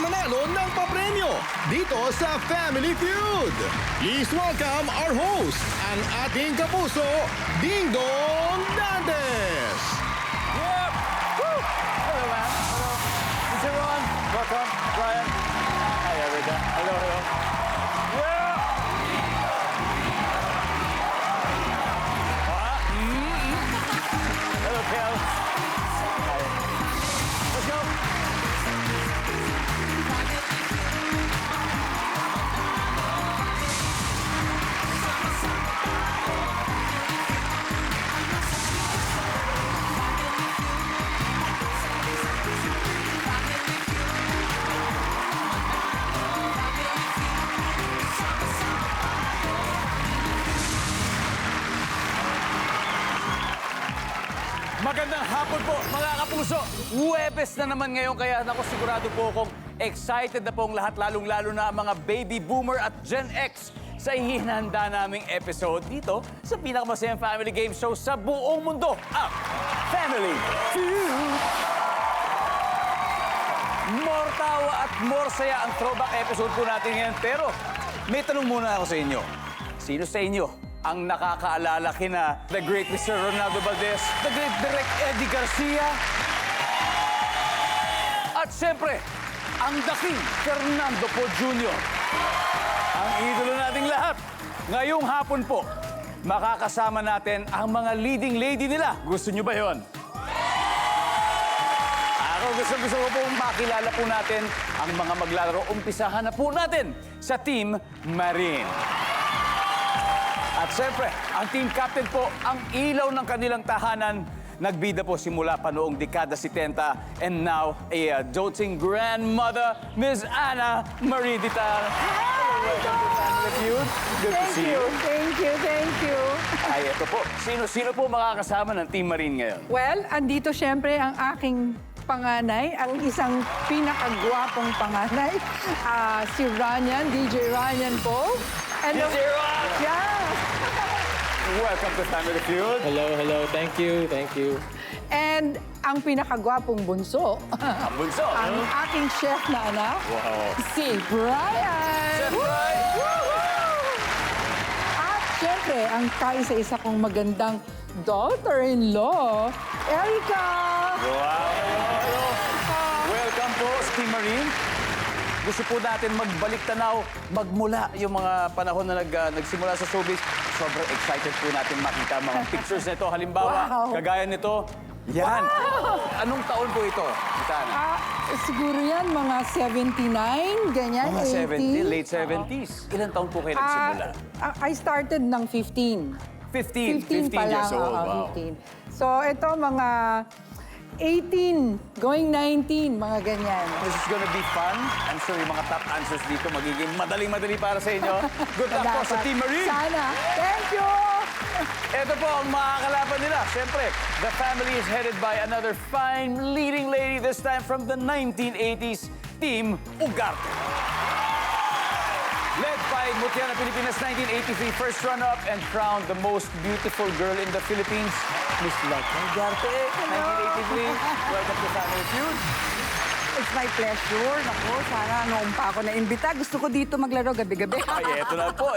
manalo ng papremyo dito sa Family Feud. Please welcome our host, ang ating kapuso, Ding Dong Dantes. Yep! Woo! Hello, man. Hello. Mr. Ron. Welcome. Brian. Hi, Erica. Hello, hello. Yeah! Hello, Kel. Hi. Let's go. Magandang hapon po, mga kapuso. Huwebes na naman ngayon, kaya naku, sigurado po akong excited na po ang lahat, lalong-lalo na ang mga baby boomer at Gen X sa ihinahanda naming episode dito sa pinakamasayang family game show sa buong mundo, ang Family Feud. More tawa at more saya ang throwback episode po natin ngayon. Pero may tanong muna ako sa inyo. Sino sa inyo ang nakakaalala kina the great Mr. Ronaldo Valdez, the great Direk Eddie Garcia, at siyempre, ang daking Fernando Po Jr. Ang idolo nating lahat. Ngayong hapon po, makakasama natin ang mga leading lady nila. Gusto nyo ba yon? Ako gusto ko pong makilala po natin ang mga maglalaro. Umpisahan na po natin sa Team Marine. At siyempre, ang team captain po, ang ilaw ng kanilang tahanan. Nagbida po simula pa noong dekada 70 and now a doting grandmother, Ms. Ana Marie Ditar. Hello, welcome to Family Feud. Good to see you. Thank you. Ay, ito po. Sino po makakasama ng Team Marine ngayon? Well, andito syempre ang aking panganay, ang isang pinakagwapong panganay, si Ryan, DJ Ryan po. And DJ Ron! Yeah. Welcome to Family Feud. Hello. Thank you. And ang pinakagwapong bunso, Ang bunso. ang aking chef na anak, Wow. si Brian. Chef Brian! At syempre, ang kaisa-isa kong magandang daughter-in-law, Erica. Wow! Welcome po sa Team Marine. Gusto po natin magbalik tanaw, magmula yung mga panahon na nagsimula sa showbiz. Sobrang excited po natin makita ang mga pictures nito. Halimbawa, Wow. kagaya nito, yan. Anong taon po ito? Kitana? Siguro yan, mga 79, ganyan, Mga 70, 80. late 70s. Ilan taon po kayo nagsimula? I started ng 15. 15 pa lang, years old. Wow. 15. So, ito mga 18, going 19, mga ganyan. This is gonna be fun. I'm sure yung mga top answers dito magiging madaling-madali para sa inyo. Good luck po sa Dapat. Team Marine. Sana. Thank you! Ito po ang makakalaban nila. Siyempre, the family is headed by another fine leading lady, this time from the 1980s, Team Ugarte. Led by Mutiana Pilipinas 1983 first runner-up and crowned the most beautiful girl in the Philippines, Miss Laika Ugarte, 1983. Welcome to Family Feud. It's my pleasure. Naku, sana noon pa ako na-imbita. Gusto ko dito maglaro gabi-gabi. Ay, ito na po.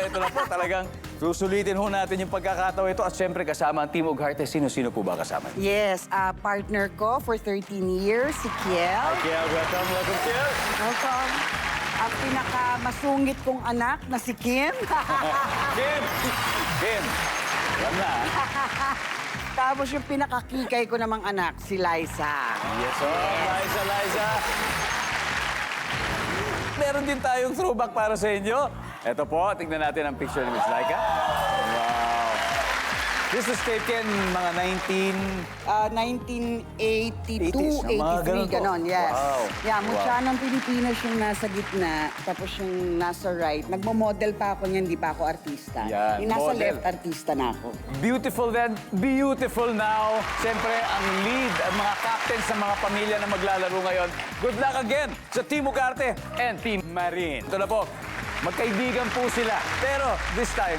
Talagang susulitin ho natin yung pagkakataon ito. At siyempre, kasama ang Team Ugarte. Sino-sino po ba kasama? Yes, partner ko for 13 years, si Kiel. Kiel, welcome, Kiel. Welcome. Ang pinakamasungit kong anak na si Kim. Kim. Alam na. Tapos yung pinakakikay ko namang anak, si Liza. Yes, Liza. Meron din tayong throwback para sa inyo. Ito po, tignan natin ang picture ni Miss Laika. Wow. This is taken mga 1982, 80s, mga ganun 83, po. ganon, yes. Wow. Yeah, mutya ng Pilipinas yung nasa gitna, tapos yung nasa right. Nagmo-model pa ako niyan, hindi pa ako artista. Yan, Yung nasa model. left, artista na ako. Beautiful then, beautiful now. Siyempre, ang lead, ang mga captains ng mga pamilya na maglalaro ngayon. Good luck again sa Team Ugarte and Team Marine. Ito na po, magkaibigan po sila. Pero this time,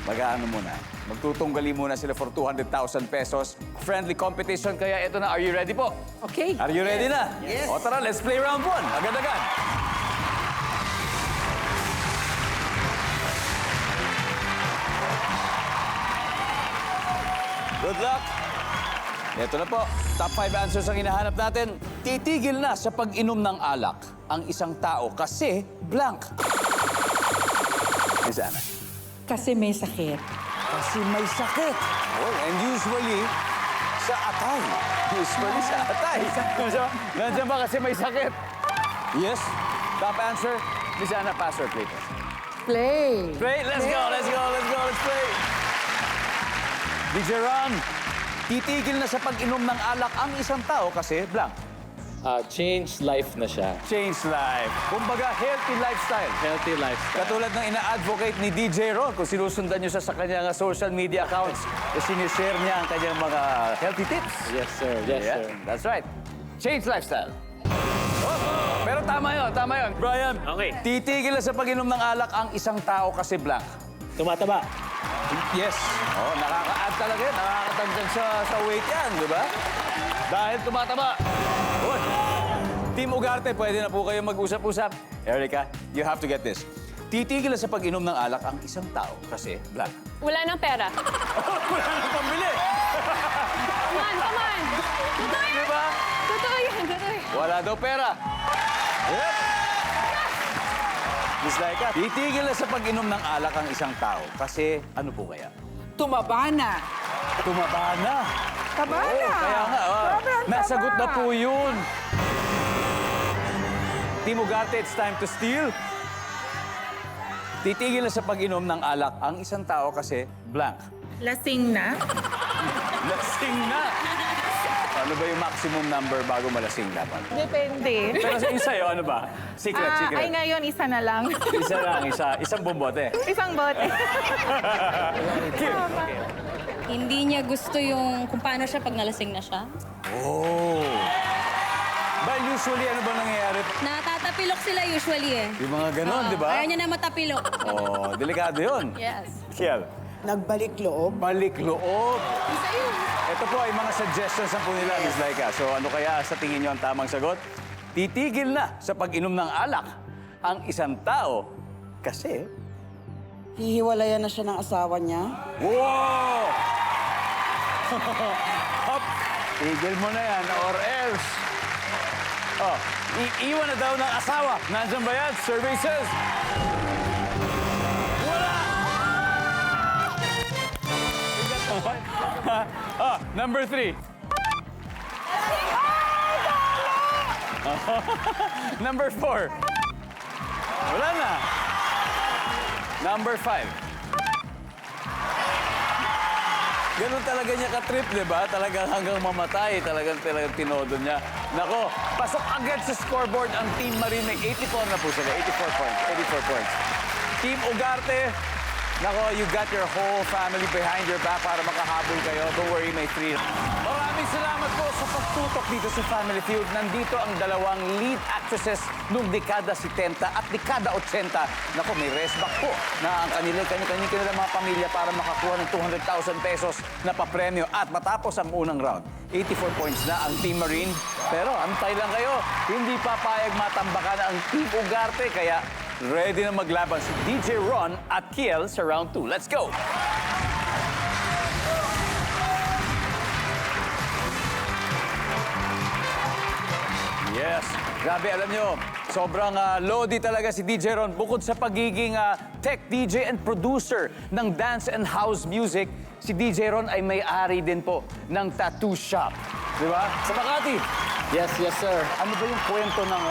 mag-aano muna. Magtutunggali muna sila for 200,000 pesos. Friendly competition, kaya ito na. Are you ready po? Okay. Are you ready na? Yes. O tara, let's play round 1. Agad-agad. Good luck. Ito na po. Top 5 answers ang hinahanap natin. Titigil na sa pag-inom ng alak ang isang tao kasi blank. Miss Ana. Kasi may sakit. Kasi may sakit. Oh, and usually, sa atay. Usually sa atay. Nandiyan ba kasi may sakit? Yes. Top answer. Miss Ana, pass or play? Play. Play. Let's go, let's go, let's go, let's play. DJ Ron, titigil na sa pag-inom ng alak ang isang tao kasi blank. Change life na siya. Change life. Kumbaga, healthy lifestyle. Healthy lifestyle. Katulad ng ina-advocate ni DJ Ron, kung sinusundan niyo siya sa kanyang social media accounts, sinishare niya ang kanyang mga healthy tips. Yes, sir. Yes, Yeah, sir. that's right. Change lifestyle. Pero tama yun, tama yun. Brian, Okay. titigil na sa pag-inom ng alak ang isang tao kasi blank. Tumataba. Yes. Oh, nakaka-add talaga yun. Nakakatagdag sa weight yan, di ba? Dahil tumataba. Good. Team Ugarte, pwede na po kayo mag-usap-usap. Erica, you have to get this. Titigil na sa pag-inom ng alak ang isang tao kasi blank. Wala nang pera. Wala nang pambili. Come on, come on. Totoo Di yan. ba? Totoo yan, totoo yan. Wala daw pera. Yep. Miss Laika, titigil na sa pag-inom ng alak ang isang tao kasi ano po kaya? Tumaba na. Tumaba na. Taba Oo, na. kaya nga, Sobrang nasagot na taba. po yun. Team Ugarte, it's time to steal. Titigil na sa pag-inom ng alak ang isang tao kasi blank. Lasing na? Lasing na. Ano ba yung maximum number bago malasing dapat? Depende. Pero sa sa'yo, ano ba? Secret, secret. Ay, ngayon, isa na lang. Isa lang, isang bombote. Isang bote. Hindi niya gusto yung kung paano siya pag nalasing na siya. Oh. But usually, ano ba nangyayari? Natatapilok sila usually eh. Yung mga ganon, di ba? Ayaw niya na matapilok. Oh, delikado yun. Yes. Kiel. Nagbalik loob. Balik loob. Isa yun. Ito po ay mga suggestions na po nila, Miss Laika. So ano kaya sa tingin niyo ang tamang sagot? Titigil na sa pag-inom ng alak ang isang tao kasi... Hihiwalayan na siya ng asawa niya. Wow! Hop! Tigil mo na yan or else. Oh, iiwan na daw ng asawa. Nandiyan ba yan? Survey says. Wala! Number 3. Number 4. Wala na. Number 5. Ganun talaga niya ka-trip, di ba? Talagang hanggang mamatay, talagang tinodo niya. Nako, pasok agad sa scoreboard ang Team Marine. May 84 na po sila. 84 points. 84 points. Team Ugarte, nako, you got your whole family behind your back para makahabol kayo. Don't worry, may 3. Maraming salamat po sa pagtutok dito sa Family Feud. Nandito ang dalawang lead actresses noong dekada 70 at dekada 80. Nako, may restback po na ang kanilang mga pamilya para makakuha ng 200,000 pesos na papremyo. At matapos ang unang round, 84 points na ang Team Marine. Pero antay lang kayo, hindi papayag matambakan ang Team Ugarte. Kaya ready na maglaban si DJ Ron at Kiel sa round 2. Let's go! Yes. Grabe, alam nyo, sobrang lodi talaga si DJ Ron. Bukod sa pagiging tech DJ and producer ng dance and house music, si DJ Ron ay may-ari din po ng tattoo shop. Di ba? Sa Makati. Yes, yes, sir. Ano ba yung kwento ng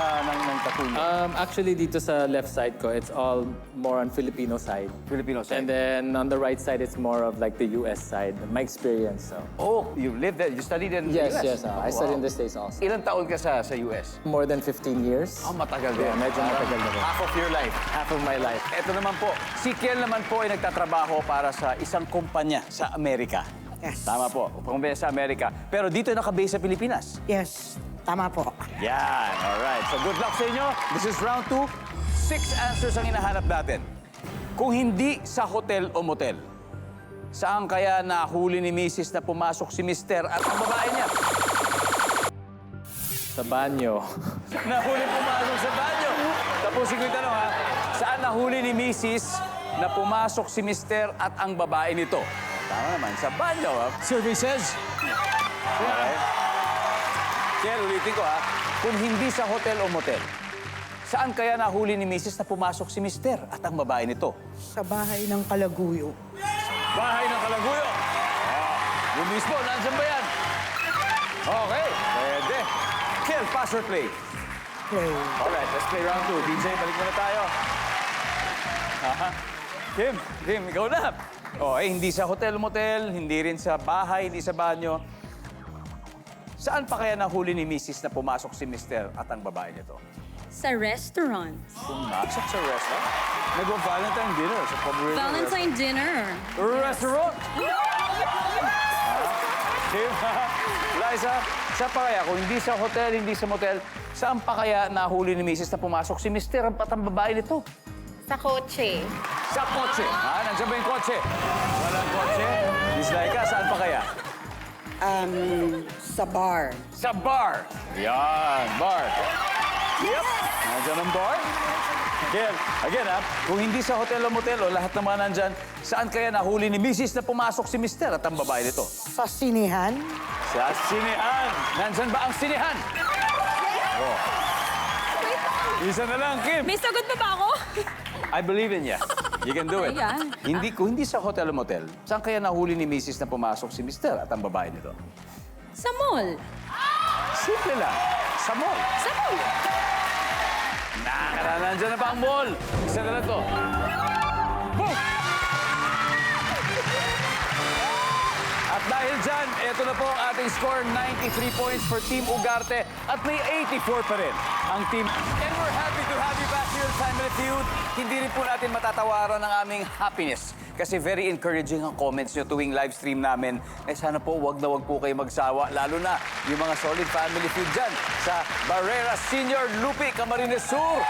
tattoo niyo? Actually, dito sa left side ko, it's all more on Filipino side. Filipino side. And then on the right side, it's more of like the US side, my experience. So. Oh, you lived there. You studied in the Yes, US? yes. I studied in the States also. Ilang taon ka sa US? More than 15 years. Oh, matagal din. Yeah, medyo matagal na rin. Half of your life. Half of my life. Ito naman po, si Kiel naman po ay nagtatrabaho para sa isang kumpanya sa Amerika. Yes. Tama po, kumpanya sa Amerika. Pero dito nakabase sa Pilipinas. Yes, tama po. Yan, alright. So good luck sa inyo. This is round 2. 6 answers ang hinahanap natin. Kung hindi sa hotel o motel, Saan kaya nahuli ni Mrs. na pumasok si Mr. at ang babae niya? Sa banyo. Nahuli pumasok sa banyo. Tapusin ko yung tanong, ha? Saan nahuli ni Mrs. na pumasok si Mr. at ang babae nito? Tama naman, sa banyo, ha? Survey says... Okay. Kel, ulitin ko, ha? Kung hindi sa hotel o motel, saan kaya nahuli ni Mrs. na pumasok si Mr. at ang babae nito? Sa bahay ng Kalaguyo. Bahay ng Kalaguyo. Yung mismo, nandiyan ba yan? Okay, pwede. Kel, pass or play? Play. Alright, let's play round 2. DJ, balik muna tayo. Aha. Kim, ikaw na. Hindi sa hotel-motel, hindi rin sa bahay, hindi sa banyo. Saan pa kaya nahuli ni Mrs. na pumasok si Mr. at ang babae nito? Sa restaurant. Pumasok sa restaurant? Nag-Valentine dinner sa paborito Valentine dinner. restaurant. Kim, Liza, saan pa kaya? Kung hindi sa hotel, hindi sa motel, saan pa kaya nahuli ni Mrs. na pumasok si Mr. at ang babae nito? Sa kotse. Sa kotse. Nandiyan ba yung kotse? Walang kotse. Miss Laika, saan pa kaya? Sa bar. Sa bar. Yan, bar. Yep. Nandiyan ang bar. Again, kung hindi sa hotel o motel o lahat ng mga nandyan, saan kaya nahuli ni Mrs. na pumasok si Mr. at ang babae nito? Sa sinihan. Sa sinehan. Nandyan ba ang sinehan? Oh. Isa na lang, Kim. May sagot pa ba ako? I believe in you. You can do it. Ayan. Kung hindi sa hotel o motel, saan kaya nahuli ni Mrs. na pumasok si Mr. at ang babae nito? Sa mall. Simple lang. Sa mall. Sa mall. Nandiyan na ba ang mall? Isa na lang to. Boom! At dahil dyan, ito na po ang ating score, 93 points for Team Ugarte at may 84 pa rin ang team. And we're happy to have you back here in Family Feud. Hindi rin po natin matatawaran ang aming happiness kasi very encouraging ang comments nyo tuwing live stream namin. Sana po, wag na wag po kayo magsawa, lalo na yung mga solid Family Feud dyan sa Barrera Senior, Lupi, Camarines Sur,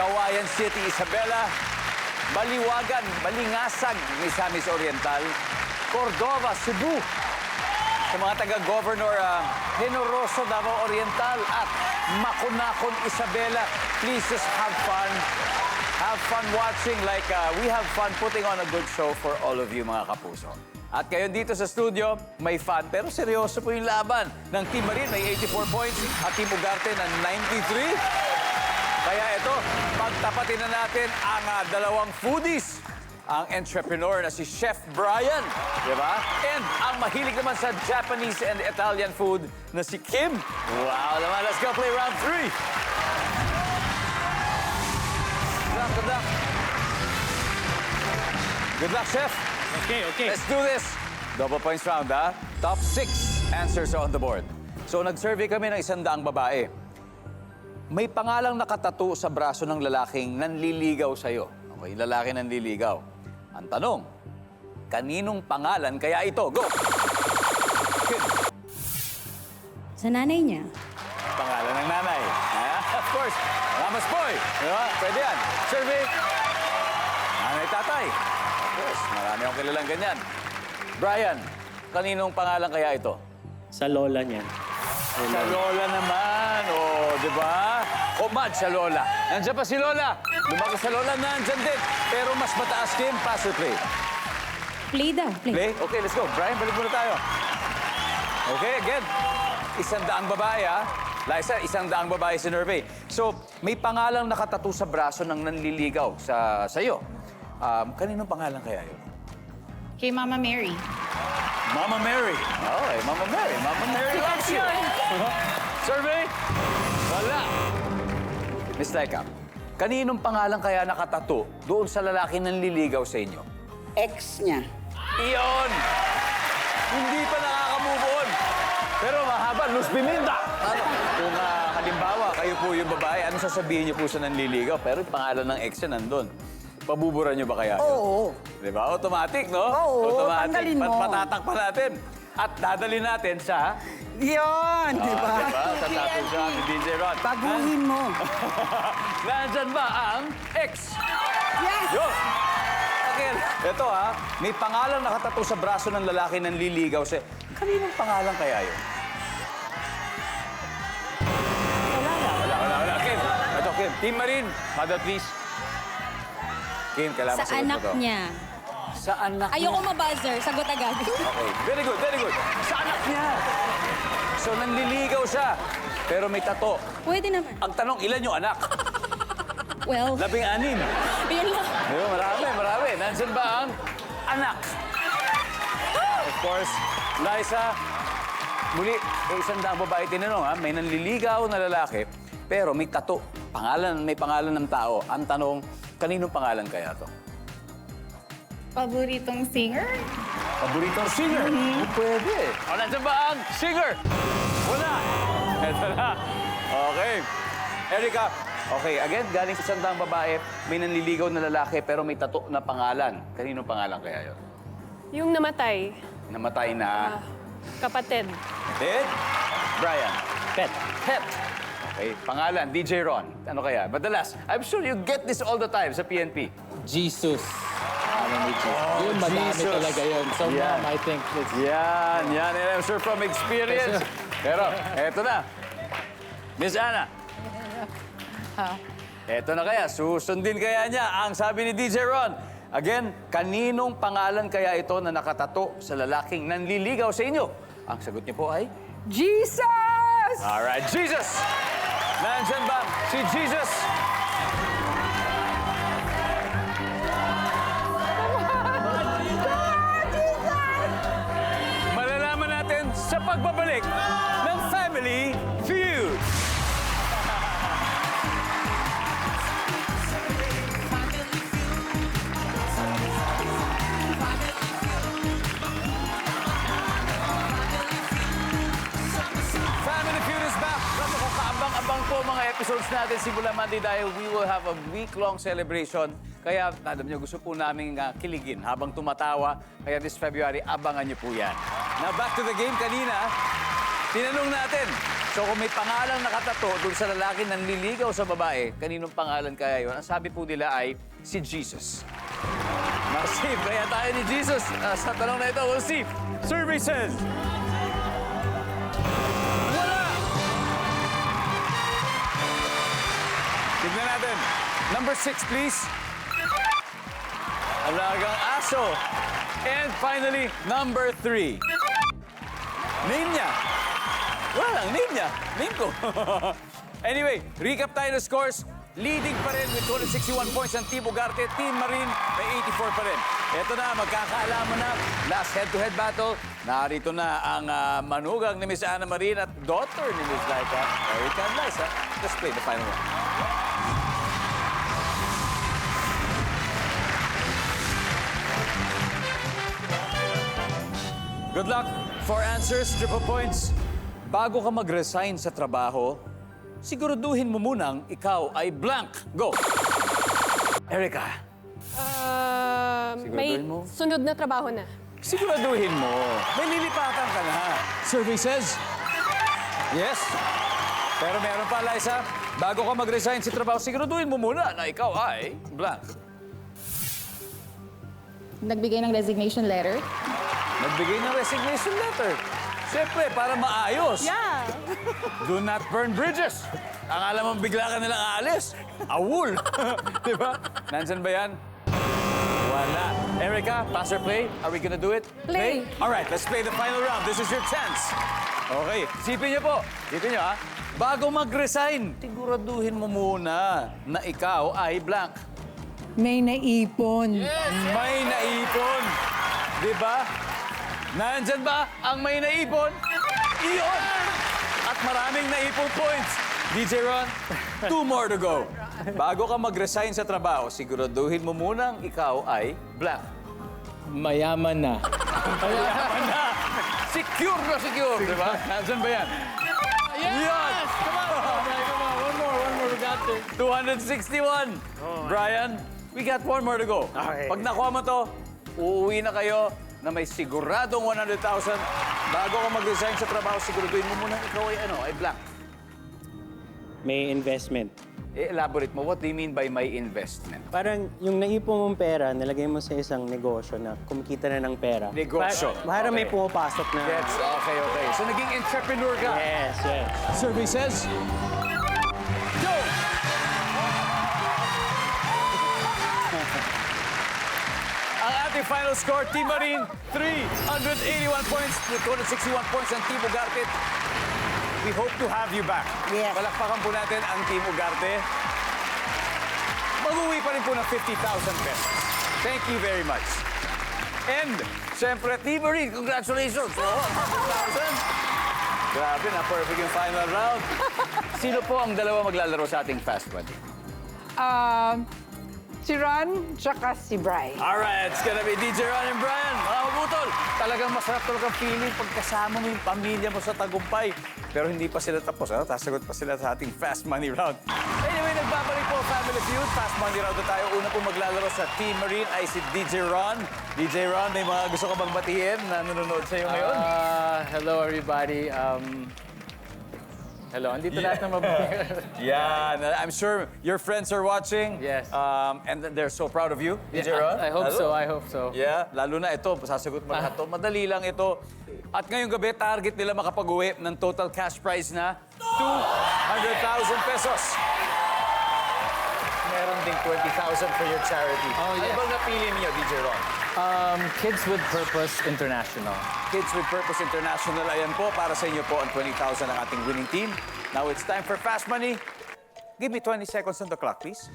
Kawayan City, Isabela, Baliwagan, Balingasag, Misamis Oriental, Cordova, Cebu, sa mga taga-Governor Generoso, Davao Oriental, at Makunakon, Isabela. Please just have fun. Have fun watching like we have fun putting on a good show for all of you, mga kapuso. At kayo dito sa studio, may fun pero seryoso po yung laban ng Team Marin, may 84 points, at Team Ugarte na 93. Kaya ito, pagtapatin na natin ang dalawang foodies. Ang entrepreneur na si Chef Brian, di ba? And ang mahilig naman sa Japanese and Italian food na si Kim. Wow naman, let's go play round 3. Good luck. Good luck, Chef. Okay. Let's do this. Double points round, ha? Top 6 answers are on the board. So, nag-survey kami ng 100 babae. May pangalang nakatato sa braso ng lalaking nanliligaw sa'yo. Okay, lalaki nanliligaw. Ang tanong, kaninong pangalan kaya ito? Go! Kim. Sa nanay niya. Pangalan ng nanay. Of course, Mama's boy. Diba? Pwede yan. Survey. Nanay, tatay. Of course, marami akong kilalang ganyan. Brian, kaninong pangalan kaya ito? Sa lola niyan. Sa lola naman. Di ba? Mad sa lola. Nandiyan pa si lola. Lumaki sa lola, nandiyan din. Pero mas mataas, Kim. Pass or play? Play daw. Play? Okay, let's go. Brian, balik muna tayo. Okay, again. 100 babae, ha? Liza, 100 babae si Nerve. So, may pangalang nakatato sa braso ng nanliligaw sa'yo. Kaninong pangalan kaya yun? Kay Mama Mary. Mama Mary. Okay, Mama Mary. Mama Mary loves you. Survey? Wala. Miss Laika, kaninong pangalan kaya nakatato doon sa lalaki nanliligaw sa inyo? Ex niya. Iyon! Hindi pa nakaka-move on. Pero mahaba, Luz Biminda. Kung halimbawa, kayo po yung babae, ano sasabihin niyo po sa nanliligaw? Pero yung pangalan ng ex niya nandun. Pabuburan niyo ba kaya? Oo. Di ba? Automatic, no? Oo, Automatic. tanggalin mo. Patatak pa natin. At dadalhin natin sa... Yun, di ba? Diba? Sa tattoo shop ni DJ Ron. Baguhin mo. Nandyan ba ang ex? Yes! Yun! akin. Ito may pangalan nakatato sa braso ng lalaki ng liligaw. Kaninong pangalan kaya yun? Wala. Kim, ito Kim. Team Marin, mother please. Kim, kailangan Sa masagot mo anak to. niya. Sa anak Ayoko niya. mabuzzer. Sagot agad. Okay, very good, very good. Sa anak niya. So, nanliligaw siya. Pero may tato. Pwede naman. Ang tanong, ilan yung anak? Well, 16. yun lang. Diba, marami. Nandiyan ba ang anak? Of course, Liza, muli, isang daang babae tinanong, may nanliligaw na lalaki, pero may tato. May pangalan ng tao. Ang tanong, kaninong pangalan kaya to? Paboritong singer? Paboritong singer? Pwede. O, nandiyan ba ang singer? Wala. Ito na. Okay. Erica, okay, again, galing sa isang daang babae, may nanliligaw na lalaki, pero may tato na pangalan. Kaninong pangalan kaya yun? Yung namatay, Namatay na... kapatid. Ted? Brian? Pet. Pet. Okay, pangalan, DJ Ron. Ano kaya? Madalas, I'm sure you get this all the time sa PNP. Jesus. Ni Jesus. Yun, madami Jesus. talaga yun. So, Yeah. Mom, I think it's... Yan. And I'm sure from experience. Pero, eto na. Miss Ana. Eto na kaya, susundin kaya niya ang sabi ni DJ Ron. Again, kaninong pangalan kaya ito na nakatato sa lalaking nanliligaw sa inyo? Ang sagot niyo po ay... Jesus! Alright, Jesus! Nandyan ba si Jesus? Malalaman natin sa pagbabalik ng Family Feud. Family Feud is back. Kaabang-abang po mga episodes natin simula Monday dahil we will have a week-long celebration. Kaya, alam niyo, gusto po namin kiligin habang tumatawa. Kaya this February, abangan niyo po yan. Now, back to the game kanina. Tinanong natin, so kung may pangalang nakatato dun sa lalaki nanliligaw sa babae, kaninong pangalan kaya yun? Ang sabi po nila ay si Jesus. Nasib, kaya tayo ni Jesus. Sa tanong na ito, we'll see. Survey says... Tignan natin. Number 6, please. Alagang aso. And finally, number 3. Name niya. Walang name niya. Name ko. Anyway, recap tayo ng scores. Leading pa rin with 261 points ang Team Ugarte. Team Marin may 84 pa rin. Ito na, magkakaalaman na. Last head-to-head battle. Narito na ang manugang ni Miss Ana Marin at daughter ni Miss Laika, Erica and Liza. Let's play the final round. Good luck. 4 answers, triple points. Bago ka mag-resign sa trabaho, siguraduhin mo munang ikaw ay blank. Go! Erica, May Siguraduhin mo? sunod na trabaho na. siguraduhin mo. May lilipatan ka na. Survey says, yes. Pero meron pa, Liza. Bago ka mag-resign sa trabaho, siguraduhin mo muna na ikaw ay blank. Nagbigay ng resignation letter? Nagbigay ng resignation letter. Siyempre, para maayos. Yeah. Do not burn bridges. Ang alam mo, bigla ka nilang aalis. Awul. Di ba? Nandyan ba yan? Wala. Erica, pass or play? Are we gonna do it? Play. All right, let's play the final round. This is your chance. Okay, isipin niyo po. Isipin niyo, ha? Bago mag-resign, siguraduhin mo muna na ikaw ay blank. May naipon. May naipon. Di ba? Nandyan ba ang may naipon? Iyon! At maraming naipon points. DJ Ron, 2 more to go. Bago ka mag-resign sa trabaho, siguraduhin mo munang ikaw ay blank. Mayaman na. Mayaman na! Secure na secure, di ba? Nandyan ba yan? Yes! Come on. One more. We got this. 261. Brian, we got 1 more to go. Pag nakuha mo to, uuwi na kayo na may siguradong 100,000. Bago ka mag-resign sa trabaho, siguraduhin mo muna ikaw ay ay blank. may investment. Elaborate mo, what do you mean by may investment? Parang yung naipon mong pera, nilagay mo sa isang negosyo na kumikita na ng pera. Negosyo. Para may Okay. pumapasok na... Gets, okay. So naging entrepreneur ka. Yes. Survey says, go! Ang ating final score, Team Marine, 381 points, 261 points ang Team Ugarte. We hope to have you back. Yes. Palakpakan po natin ang Team Ugarte. Mag-uwi pa rin po ng 50,000 pesos. Thank you very much. And, syempre, Team Marine, congratulations! Oh, 100,000! Grabe na, perfect yung final round. Sino po ang dalawa maglalaro sa ating Fast Money? Si Ron, tsaka si Bri. Alright, it's gonna be DJ Ron and Brian. Mga mabutol, talagang masarap talagang feeling pagkasama mo yung pamilya mo sa tagumpay. Pero hindi pa sila tapos, ano? Sasagot pa sila sa ating Fast Money round. Anyway, nagbabalik po Family Feud. Fast Money round na tayo. Una po maglalaro sa Team Marine ay si DJ Ron. DJ Ron, may mga gusto ka bang batiin na nanonood sa'yo ngayon? Hello, everybody. Hello, andito lahat ng mabuti. Yeah, I'm sure your friends are watching. Yes. And they're so proud of you, DJ Ron. I hope so, I hope so. Yeah, lalo na ito, sasagot mo lahat to. Madali lang ito. At ngayong gabi, target nila makapag-uwi ng total cash prize na 200,000 pesos. Meron ding 20,000 for your charity. Oh, Ano yes. bang napili niyo, DJ Ron? Kids with Purpose International. Kids with Purpose International, ayan po, para sa inyo po ang 20,000 ng ating winning team. Now it's time for Fast Money. Give me 20 seconds on the clock, please.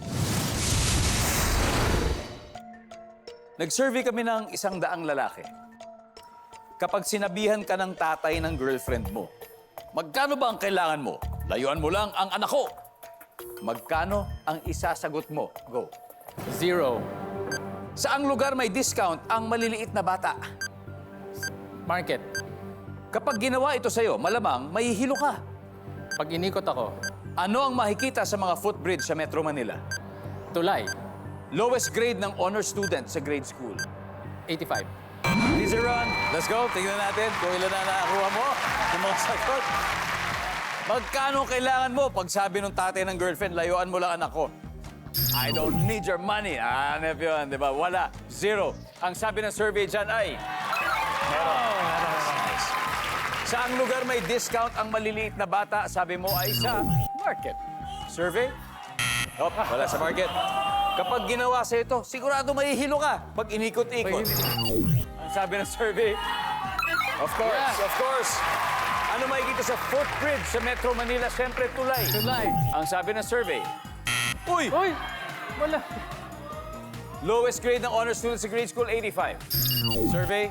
Nag-survey kami ng 100 lalaki. Kapag sinabihan ka ng tatay ng girlfriend mo, magkano ba ang kailangan mo? Layuan mo lang ang anak ko. Magkano ang isasagot mo? Go. 0. Saang lugar may discount ang maliliit na bata? Market. Kapag ginawa ito sa'yo, malamang mahihilo ka. Pag inikot ako, Ano ang makikita sa mga footbridge sa Metro Manila? tulay. Lowest grade ng honor student sa grade school. 85. Easy run. Let's go. Tingnan natin kung ilan na nakakuha mo. Yung mga sagot. Magkano kailangan mo pag sabi ng tatay ng girlfriend, layuan mo lang anak ko? I don't need your money. Hanap yun, di ba? Wala. 0. Ang sabi ng survey dyan ay... Nice. Saang lugar may discount ang maliliit na bata? Sabi mo ay sa market. Survey? Oh, wala sa market. Kapag ginawa sa ito, sigurado mahihilo ka pag inikot-ikot. Ang sabi ng survey? Of course. Ano makikita sa footbridge sa Metro Manila? Siyempre, tulay. Tulay. Ang sabi ng survey? Uy! Uy! Wala. Lowest grade ng honor student sa grade school, 85. Survey?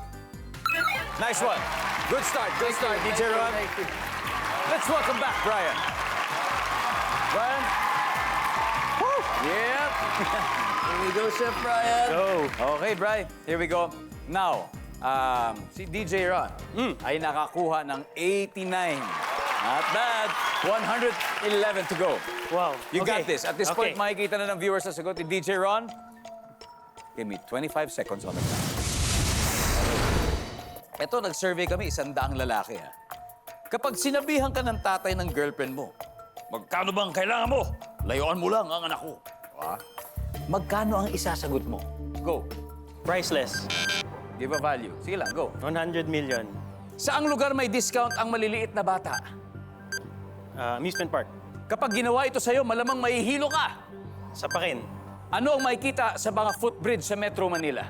Nice one. Good start, DJ Ron. Let's welcome back, Brian. Brian? Woo! Yep. Here we go, Chef Brian. Go. Okay, Brian. Here we go. Now, si DJ Ron ay nakakuha ng 89. Not bad. 111 to go. Wow. You Okay. got this. At this point, Okay. makikita na ng viewers na sagot ni DJ Ron. Give me 25 seconds on the clock. Ito, nag-survey kami, 100 lalaki. Ha? Kapag sinabihan ka ng tatay ng girlfriend mo, magkano bang kailangan mo? Layuan mo lang ang anak ko. Diba? Magkano ang isasagot mo? Go. Priceless. Give a value. Sige lang, go. 100 million. Saang lugar may discount ang maliliit na bata? Amusement park. Kapag ginawa ito sa'yo, malamang mahihilo ka. Sapakin. Ano ang makikita sa mga footbridge sa Metro Manila?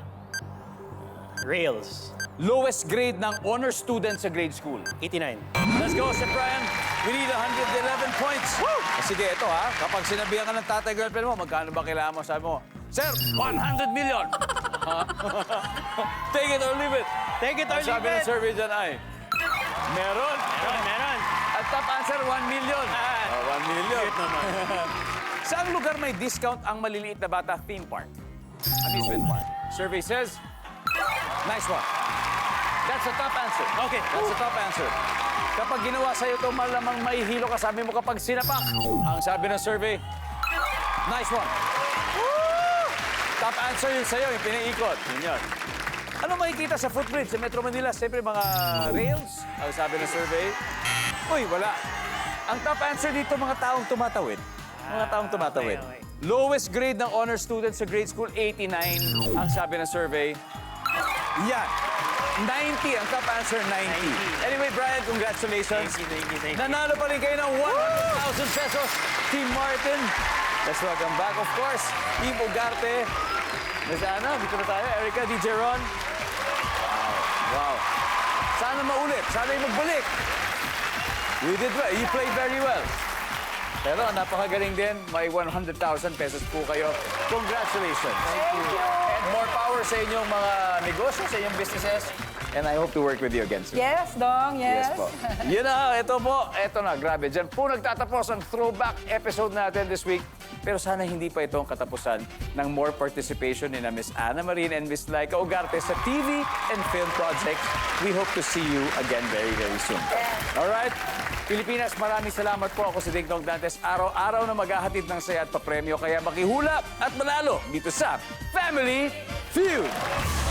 Rails. Lowest grade ng honor student sa grade school. 89. Let's go, Sir Brian. We need 111 points. Woo! Sige, ito ha. Kapag sinabihan ka ng tatay girlfriend mo, magkano ba kailangan mo? Sabi mo, Sir, 100 million. Take it or leave it. Take it or Ang sabi leave ng it. survey dyan ay, meron. Meron. At top answer, 1 million. 1 million. Saang lugar may discount ang maliliit na bata? Theme park. Amusement park. Survey says, nice one. That's the top answer. Okay. That's the top answer. Kapag ginawa sa'yo ito, malamang mahihilo ka. Sabi mo kapag sinapak. Ang sabi ng survey, nice one. Top answer yun sa'yo, yung pinaikot. Yun yun. Ano makikita sa footbridge sa Metro Manila? Siyempre mga rails. Ang sabi ng survey, uy, wala. Ang top answer dito, mga taong tumatawid. Mga taong tumatawid. Lowest grade ng honor student sa grade school, 89. Ang sabi ng survey. Yan. 90. Ang top answer, 90. Anyway, Brian, congratulations. Thank you. Nanalo pa rin kayo ng 100,000 pesos. Team Martin. Let's welcome back, of course, Team Ugarte. Nasaan? Dito na tayo. Erica, DJ Ron. Wow. Sana maulit. Sana yung magbalik. You did well. You played very well. Pero napakagaling din. May 100,000 pesos po kayo. Congratulations. Thank you. And more power sa inyong mga negosyo, sa inyong businesses. And I hope to work with you again soon. Yes, Dong, yes. Yes po. Yun na, ito po. Ito na, grabe. Diyan po nagtatapos ang throwback episode natin this week. Pero sana hindi pa ito ang katapusan ng more participation ni na Miss Ana Marin and Miss Laika Ugarte sa TV and film projects. We hope to see you again very, very soon. Alright? Pilipinas, maraming salamat po. Ako si Ding Dong Dantes. Araw-araw na maghahatid ng saya at papremyo. Kaya makihula at manalo dito sa Family Feud.